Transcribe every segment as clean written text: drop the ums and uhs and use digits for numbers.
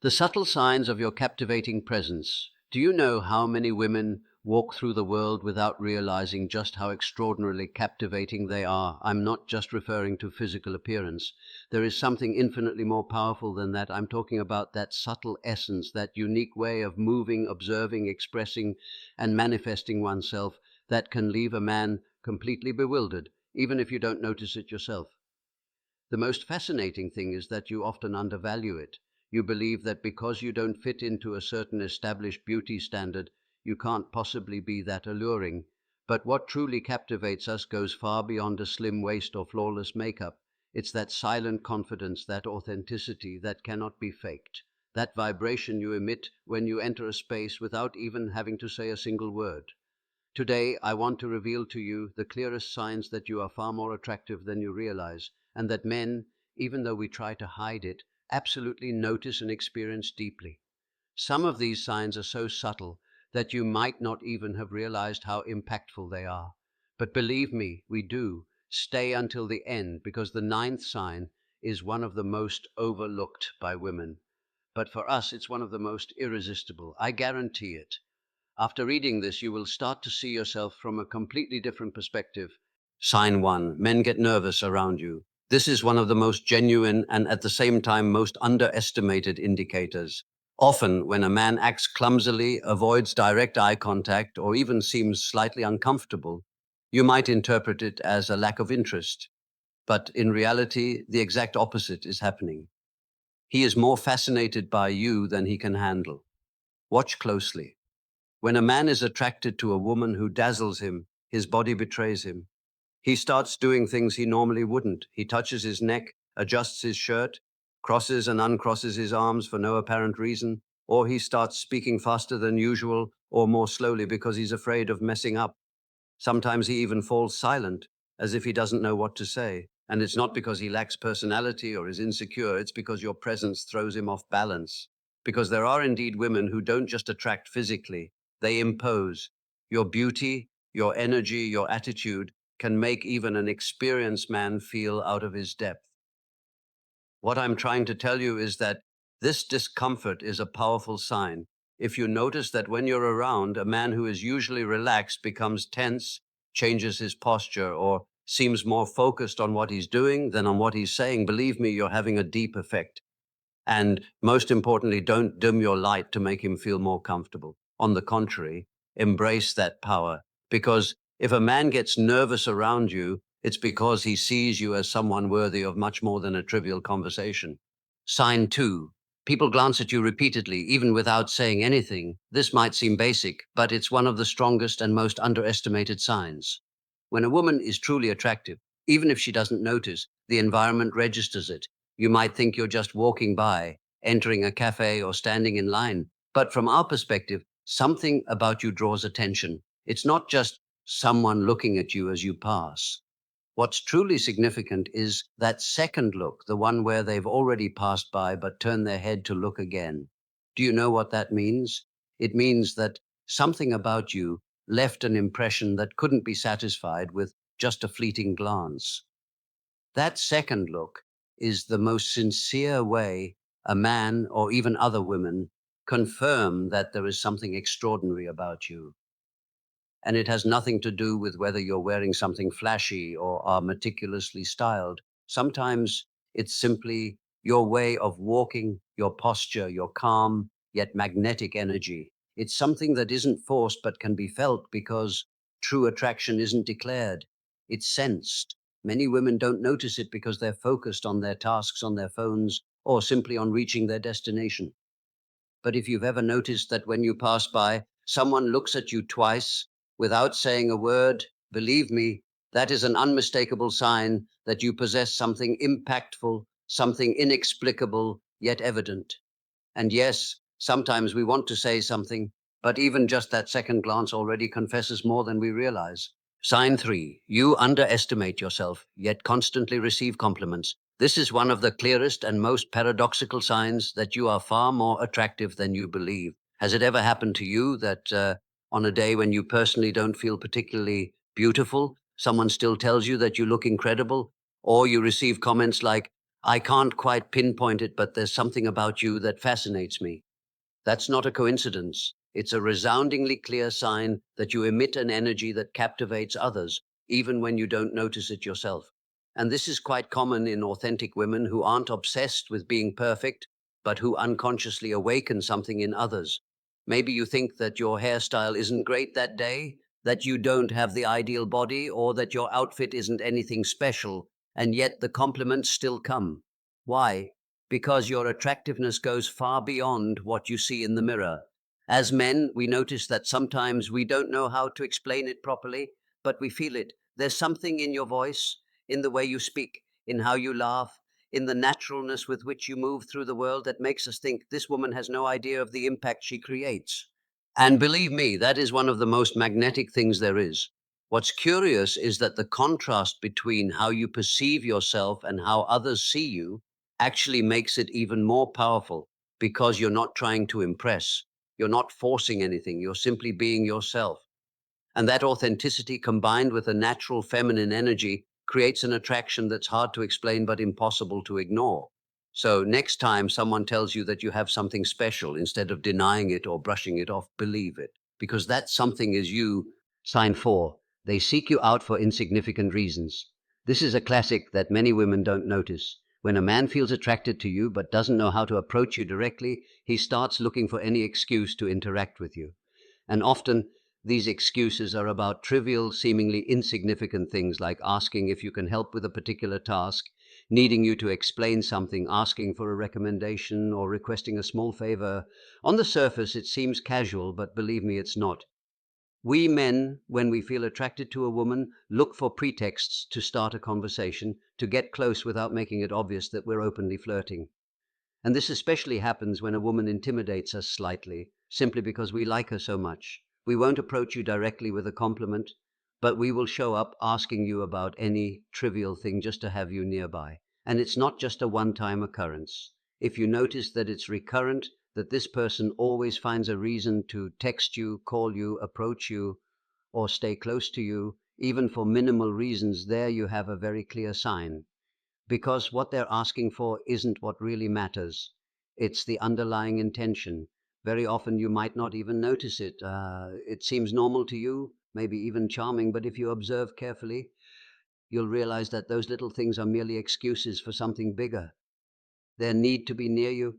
The subtle signs of your captivating presence. Do you know how many women walk through the world without realizing just how extraordinarily captivating they are? I'm not just referring to physical appearance. There is something infinitely more powerful than that. I'm talking about that subtle essence, that unique way of moving, observing, expressing, and manifesting oneself that can leave a man completely bewildered, even if you don't notice it yourself. The most fascinating thing is that you often undervalue it. You believe that because you don't fit into a certain established beauty standard, you can't possibly be that alluring. But what truly captivates us goes far beyond a slim waist or flawless makeup. It's that silent confidence, that authenticity that cannot be faked, that vibration you emit when you enter a space without even having to say a single word. Today, I want to reveal to you the clearest signs that you are far more attractive than you realize, and that men, even though we try to hide it, absolutely notice and experience deeply. Some of these signs are so subtle that you might not even have realized how impactful they are. But believe me, we do. Stay until the end, because the ninth sign is one of the most overlooked by women. But for us, it's one of the most irresistible. I guarantee it. After reading this, you will start to see yourself from a completely different perspective. Sign 1. Men get nervous around you. This is one of the most genuine and at the same time most underestimated indicators. Often, when a man acts clumsily, avoids direct eye contact, or even seems slightly uncomfortable, you might interpret it as a lack of interest. But in reality, the exact opposite is happening. He is more fascinated by you than he can handle. Watch closely. When a man is attracted to a woman who dazzles him, his body betrays him. He starts doing things he normally wouldn't. He touches his neck, adjusts his shirt, crosses and uncrosses his arms for no apparent reason, or he starts speaking faster than usual or more slowly because he's afraid of messing up. Sometimes he even falls silent, as if he doesn't know what to say. And it's not because he lacks personality or is insecure, it's because your presence throws him off balance. Because there are indeed women who don't just attract physically, they impose. Your beauty, your energy, your attitude can make even an experienced man feel out of his depth. What I'm trying to tell you is that this discomfort is a powerful sign. If you notice that when you're around, a man who is usually relaxed becomes tense, changes his posture, or seems more focused on what he's doing than on what he's saying, believe me, you're having a deep effect. And most importantly, don't dim your light to make him feel more comfortable. On the contrary, embrace that power. Because if a man gets nervous around you, it's because he sees you as someone worthy of much more than a trivial conversation. Sign 2. People glance at you repeatedly, even without saying anything. This might seem basic, but it's one of the strongest and most underestimated signs. When a woman is truly attractive, even if she doesn't notice, the environment registers it. You might think you're just walking by, entering a cafe or standing in line. But from our perspective, something about you draws attention. It's not just someone looking at you as you pass. What's truly significant is that second look, the one where they've already passed by but turn their head to look again. Do you know what that means? It means that something about you left an impression that couldn't be satisfied with just a fleeting glance. That second look is the most sincere way a man or even other women confirm that there is something extraordinary about you. And it has nothing to do with whether you're wearing something flashy or are meticulously styled. Sometimes it's simply your way of walking, your posture, your calm yet magnetic energy. It's something that isn't forced but can be felt because true attraction isn't declared. It's sensed. Many women don't notice it because they're focused on their tasks on their phones or simply on reaching their destination. But if you've ever noticed that when you pass by, someone looks at you twice without saying a word, believe me, that is an unmistakable sign that you possess something impactful, something inexplicable, yet evident. And yes, sometimes we want to say something, but even just that second glance already confesses more than we realize. Sign 3. You underestimate yourself, yet constantly receive compliments. This is one of the clearest and most paradoxical signs that you are far more attractive than you believe. Has it ever happened to you that on a day when you personally don't feel particularly beautiful, someone still tells you that you look incredible? Or you receive comments like, I can't quite pinpoint it, but there's something about you that fascinates me. That's not a coincidence. It's a resoundingly clear sign that you emit an energy that captivates others, even when you don't notice it yourself. And this is quite common in authentic women who aren't obsessed with being perfect, but who unconsciously awaken something in others. Maybe you think that your hairstyle isn't great that day, that you don't have the ideal body, or that your outfit isn't anything special, and yet the compliments still come. Why? Because your attractiveness goes far beyond what you see in the mirror. As men, we notice that sometimes we don't know how to explain it properly, but we feel it. There's something in your voice, in the way you speak, in how you laugh, in the naturalness with which you move through the world that makes us think this woman has no idea of the impact she creates. And believe me, that is one of the most magnetic things there is. What's curious is that the contrast between how you perceive yourself and how others see you actually makes it even more powerful because you're not trying to impress. You're not forcing anything. You're simply being yourself. And that authenticity combined with a natural feminine energy creates an attraction that's hard to explain but impossible to ignore. So, next time someone tells you that you have something special, instead of denying it or brushing it off, believe it. Because that something is you. Sign 4. They seek you out for insignificant reasons. This is a classic that many women don't notice. When a man feels attracted to you but doesn't know how to approach you directly, he starts looking for any excuse to interact with you. And often these excuses are about trivial, seemingly insignificant things like asking if you can help with a particular task, needing you to explain something, asking for a recommendation, or requesting a small favor. On the surface, it seems casual, but believe me, it's not. We men, when we feel attracted to a woman, look for pretexts to start a conversation, to get close without making it obvious that we're openly flirting. And this especially happens when a woman intimidates us slightly, simply because we like her so much. We won't approach you directly with a compliment, but we will show up asking you about any trivial thing just to have you nearby. And it's not just a one-time occurrence. If you notice that it's recurrent, that this person always finds a reason to text you, call you, approach you, or stay close to you, even for minimal reasons, there you have a very clear sign, because what they're asking for isn't what really matters. It's the underlying intention. Very often you might not even notice it. It seems normal to you, maybe even charming, but if you observe carefully, you'll realize that those little things are merely excuses for something bigger. Their need to be near you,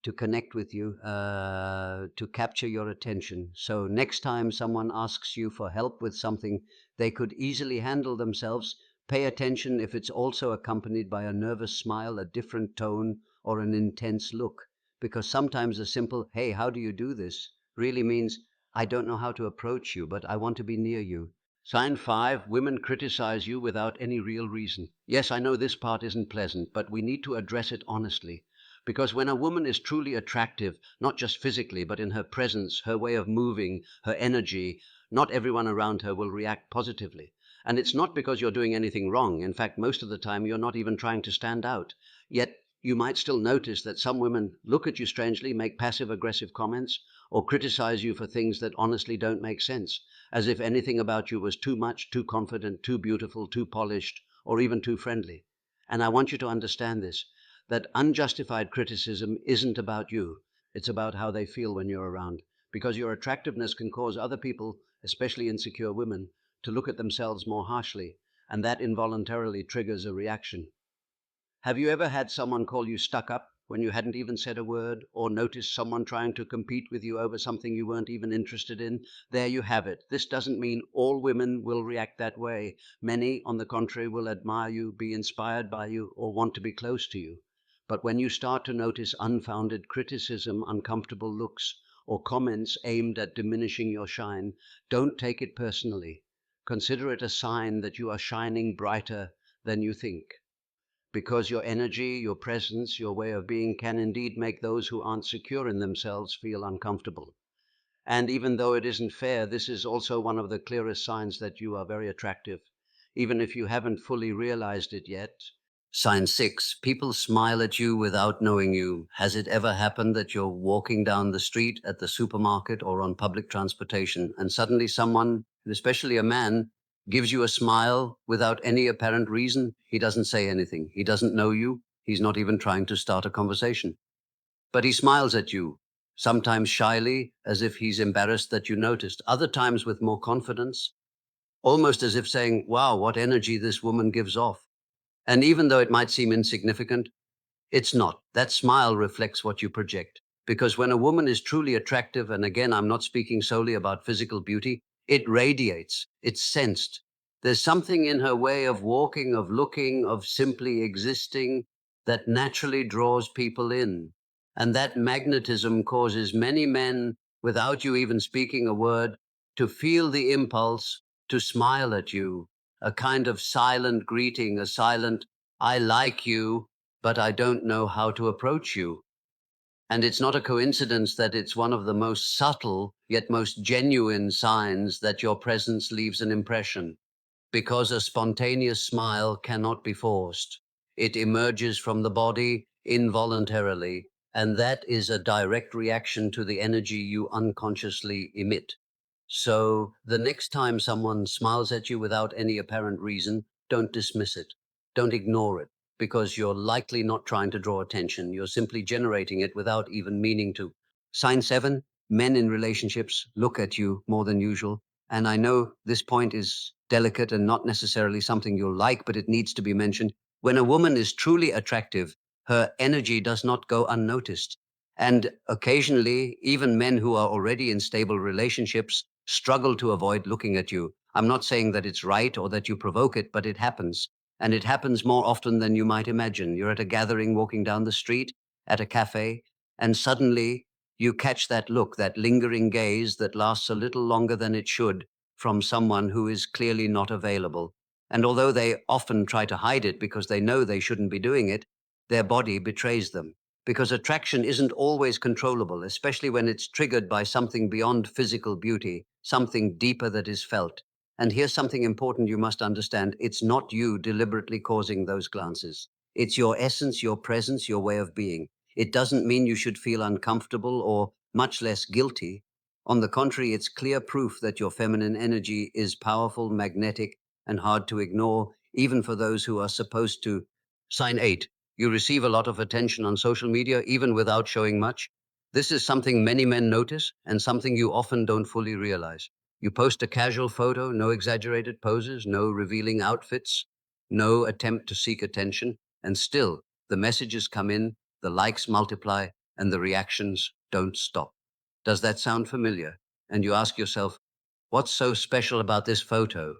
to connect with you, to capture your attention. So next time someone asks you for help with something they could easily handle themselves, pay attention if it's also accompanied by a nervous smile, a different tone, or an intense look. Because sometimes a simple, hey, how do you do this, really means, I don't know how to approach you, but I want to be near you. Sign 5, women criticize you without any real reason. Yes, I know this part isn't pleasant, but we need to address it honestly. Because when a woman is truly attractive, not just physically, but in her presence, her way of moving, her energy, not everyone around her will react positively. And it's not because you're doing anything wrong. In fact, most of the time, you're not even trying to stand out. Yet, you might still notice that some women look at you strangely, make passive aggressive comments, or criticize you for things that honestly don't make sense, as if anything about you was too much, too confident, too beautiful, too polished, or even too friendly. And I want you to understand this, that unjustified criticism isn't about you. It's about how they feel when you're around. Because your attractiveness can cause other people, especially insecure women, to look at themselves more harshly, and that involuntarily triggers a reaction. Have you ever had someone call you stuck up when you hadn't even said a word, or noticed someone trying to compete with you over something you weren't even interested in? There you have it. This doesn't mean all women will react that way. Many, on the contrary, will admire you, be inspired by you, or want to be close to you. But when you start to notice unfounded criticism, uncomfortable looks, or comments aimed at diminishing your shine, don't take it personally. Consider it a sign that you are shining brighter than you think, because your energy, your presence, your way of being can indeed make those who aren't secure in themselves feel uncomfortable. And even though it isn't fair, this is also one of the clearest signs that you are very attractive, even if you haven't fully realized it yet. Sign 6, people smile at you without knowing you. Has it ever happened that you're walking down the street, at the supermarket, or on public transportation, and suddenly someone, especially a man, gives you a smile without any apparent reason? He doesn't say anything. He doesn't know you. He's not even trying to start a conversation. But he smiles at you, sometimes shyly, as if he's embarrassed that you noticed, other times with more confidence, almost as if saying, wow, what energy this woman gives off. And even though it might seem insignificant, it's not. That smile reflects what you project. Because when a woman is truly attractive, and again, I'm not speaking solely about physical beauty, it radiates, it's sensed. There's something in her way of walking, of looking, of simply existing that naturally draws people in. And that magnetism causes many men, without you even speaking a word, to feel the impulse to smile at you, a kind of silent greeting, a silent, I like you, but I don't know how to approach you. And it's not a coincidence that it's one of the most subtle, yet most genuine signs that your presence leaves an impression, because a spontaneous smile cannot be forced. It emerges from the body involuntarily, and that is a direct reaction to the energy you unconsciously emit. So the next time someone smiles at you without any apparent reason, don't dismiss it. Don't ignore it, because you're likely not trying to draw attention. You're simply generating it without even meaning to. Sign 7, men in relationships look at you more than usual. And I know this point is delicate and not necessarily something you'll like, but it needs to be mentioned. When a woman is truly attractive, her energy does not go unnoticed. And occasionally, even men who are already in stable relationships struggle to avoid looking at you. I'm not saying that it's right or that you provoke it, but it happens. And it happens more often than you might imagine. You're at a gathering, walking down the street, at a cafe, and suddenly you catch that look, that lingering gaze that lasts a little longer than it should from someone who is clearly not available. And although they often try to hide it because they know they shouldn't be doing it, their body betrays them. Because attraction isn't always controllable, especially when it's triggered by something beyond physical beauty, something deeper that is felt. And here's something important you must understand. It's not you deliberately causing those glances. It's your essence, your presence, your way of being. It doesn't mean you should feel uncomfortable or much less guilty. On the contrary, it's clear proof that your feminine energy is powerful, magnetic, and hard to ignore, even for those who are supposed to. Sign 8. You receive a lot of attention on social media, even without showing much. This is something many men notice and something you often don't fully realize. You post a casual photo, no exaggerated poses, no revealing outfits, no attempt to seek attention, and still the messages come in, the likes multiply, and the reactions don't stop. Does that sound familiar? And you ask yourself, what's so special about this photo?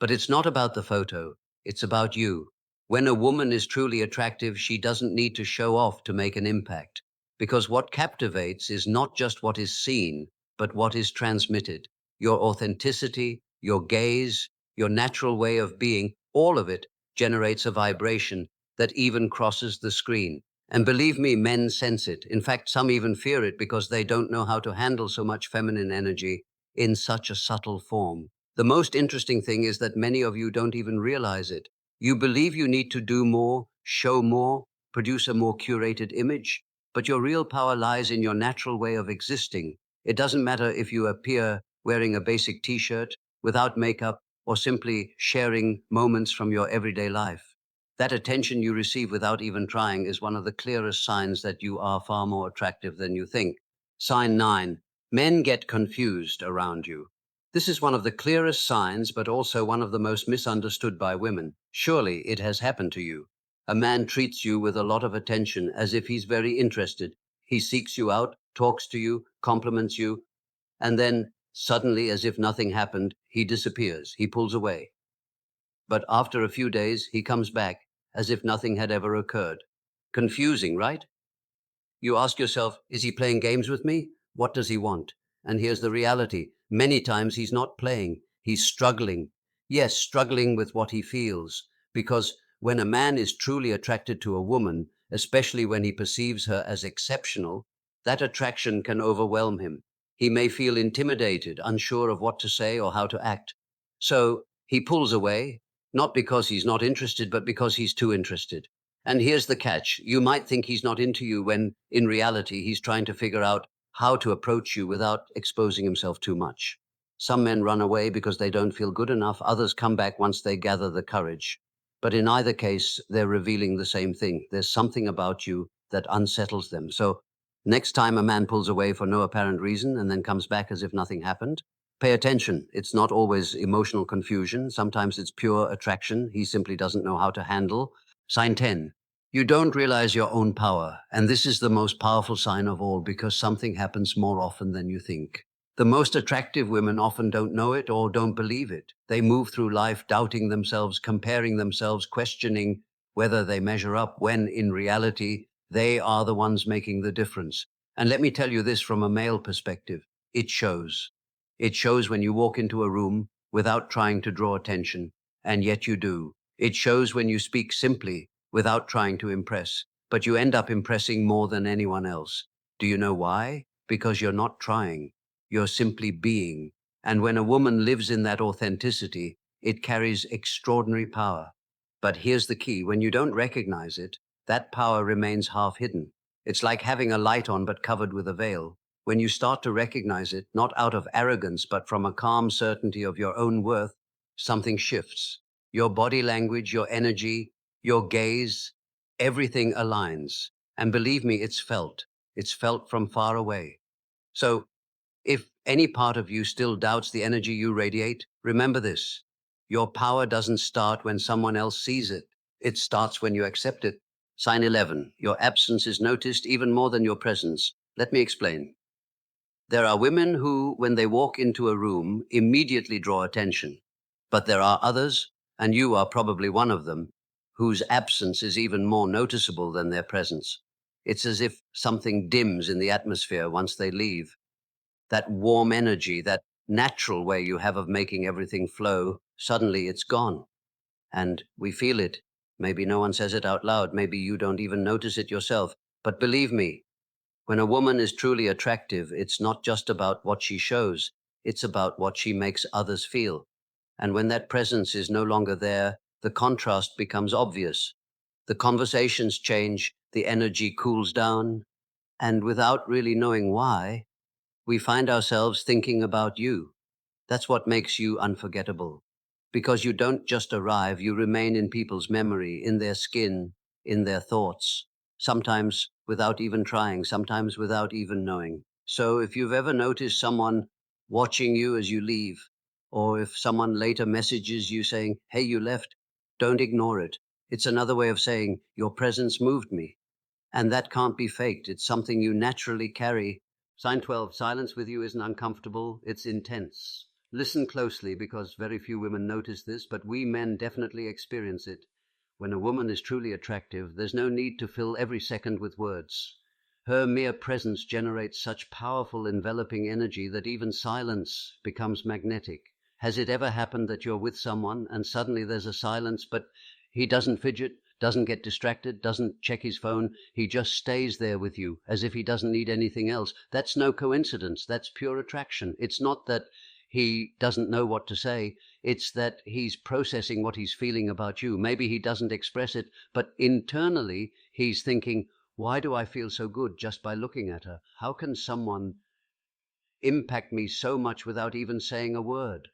But it's not about the photo, it's about you. When a woman is truly attractive, she doesn't need to show off to make an impact. Because what captivates is not just what is seen, but what is transmitted. Your authenticity, your gaze, your natural way of being, all of it generates a vibration that even crosses the screen. And believe me, men sense it. In fact, some even fear it because they don't know how to handle so much feminine energy in such a subtle form. The most interesting thing is that many of you don't even realize it. You believe you need to do more, show more, produce a more curated image, but your real power lies in your natural way of existing. It doesn't matter if you appear wearing a basic t-shirt, without makeup, or simply sharing moments from your everyday life. That attention you receive without even trying is one of the clearest signs that you are far more attractive than you think. Sign 9. Men get confused around you. This is one of the clearest signs, but also one of the most misunderstood by women. Surely it has happened to you. A man treats you with a lot of attention as if he's very interested. He seeks you out, talks to you, compliments you, and then suddenly, as if nothing happened, he disappears. He pulls away. But after a few days, he comes back as if nothing had ever occurred. Confusing, right? You ask yourself, is he playing games with me? What does he want? And here's the reality. Many times he's not playing. He's struggling. Yes, struggling with what he feels. Because when a man is truly attracted to a woman, especially when he perceives her as exceptional, that attraction can overwhelm him. He may feel intimidated, unsure of what to say or how to act. So he pulls away, not because he's not interested, but because he's too interested. And here's the catch. You might think he's not into you when, in reality, he's trying to figure out how to approach you without exposing himself too much. Some men run away because they don't feel good enough. Others come back once they gather the courage. But in either case, they're revealing the same thing. There's something about you that unsettles them. So next time a man pulls away for no apparent reason and then comes back as if nothing happened, pay attention. It's not always emotional confusion. Sometimes it's pure attraction he simply doesn't know how to handle. Sign 10. You don't realize your own power, and this is the most powerful sign of all because something happens more often than you think. The most attractive women often don't know it or don't believe it. They move through life doubting themselves, comparing themselves, questioning whether they measure up, when in reality, they are the ones making the difference. And let me tell you this from a male perspective, it shows. It shows when you walk into a room without trying to draw attention, and yet you do. It shows when you speak simply without trying to impress, but you end up impressing more than anyone else. Do you know why? Because you're not trying. You're simply being. And when a woman lives in that authenticity, it carries extraordinary power. But here's the key. When you don't recognize it, that power remains half hidden. It's like having a light on but covered with a veil. When you start to recognize it, not out of arrogance, but from a calm certainty of your own worth, something shifts. Your body language, your energy, your gaze, everything aligns. And believe me, it's felt. It's felt from far away. So if any part of you still doubts the energy you radiate, remember this. Your power doesn't start when someone else sees it. It starts when you accept it. Sign 11. Your absence is noticed even more than your presence. Let me explain. There are women who, when they walk into a room, immediately draw attention. But there are others, and you are probably one of them, whose absence is even more noticeable than their presence. It's as if something dims in the atmosphere once they leave. That warm energy, that natural way you have of making everything flow, suddenly it's gone. And we feel it. Maybe no one says it out loud. Maybe you don't even notice it yourself. But believe me, when a woman is truly attractive, it's not just about what she shows. It's about what she makes others feel. And when that presence is no longer there, the contrast becomes obvious. The conversations change, the energy cools down, and without really knowing why, we find ourselves thinking about you. That's what makes you unforgettable. Because you don't just arrive, you remain in people's memory, in their skin, in their thoughts, sometimes without even trying, sometimes without even knowing. So if you've ever noticed someone watching you as you leave, or if someone later messages you saying, "Hey, you left," don't ignore it. It's another way of saying, "Your presence moved me." And that can't be faked. It's something you naturally carry. Sign 12. Silence with you isn't uncomfortable, it's intense. Listen closely because very few women notice this, but we men definitely experience it. When a woman is truly attractive, there's no need to fill every second with words. Her mere presence generates such powerful enveloping energy that even silence becomes magnetic. Has it ever happened that you're with someone and suddenly there's a silence, but he doesn't fidget, doesn't get distracted, doesn't check his phone, he just stays there with you as if he doesn't need anything else? That's no coincidence, that's pure attraction. It's not that he doesn't know what to say, it's that he's processing what he's feeling about you. Maybe he doesn't express it, but internally he's thinking, why do I feel so good just by looking at her? How can someone impact me so much without even saying a word?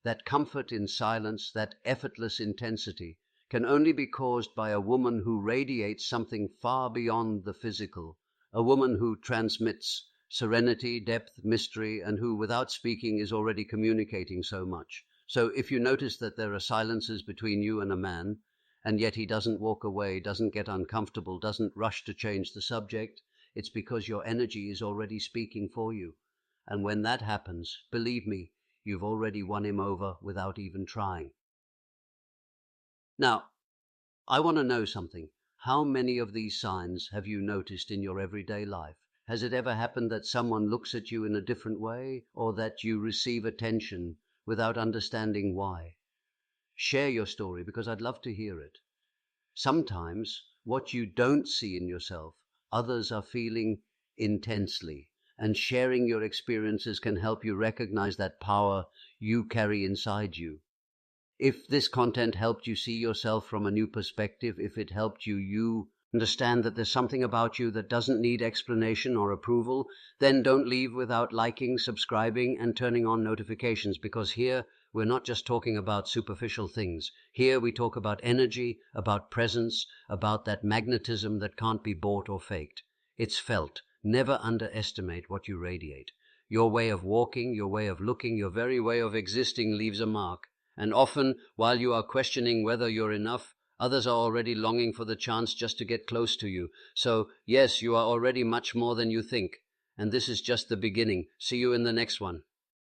That comfort in silence, that effortless intensity, can only be caused by a woman who radiates something far beyond the physical, a woman who transmits serenity, depth, mystery, and who, without speaking, is already communicating so much. So if you notice that there are silences between you and a man, and yet he doesn't walk away, doesn't get uncomfortable, doesn't rush to change the subject, it's because your energy is already speaking for you. And when that happens, believe me, you've already won him over without even trying. Now, I want to know something. How many of these signs have you noticed in your everyday life? Has it ever happened that someone looks at you in a different way, or that you receive attention without understanding why? Share your story because I'd love to hear it. Sometimes what you don't see in yourself, others are feeling intensely, and sharing your experiences can help you recognize that power you carry inside you. If this content helped you see yourself from a new perspective, if it helped you understand that there's something about you that doesn't need explanation or approval, then don't leave without liking, subscribing, and turning on notifications, because here We're not just talking about superficial things. Here we talk about energy, about presence, about that magnetism that can't be bought or faked. It's felt. Never underestimate what you radiate. Your way of walking, your way of looking, your very way of existing leaves a mark. And often, while you are questioning whether you're enough, others are already longing for the chance just to get close to you. So, yes, you are already much more than you think. And this is just the beginning. See you in the next one.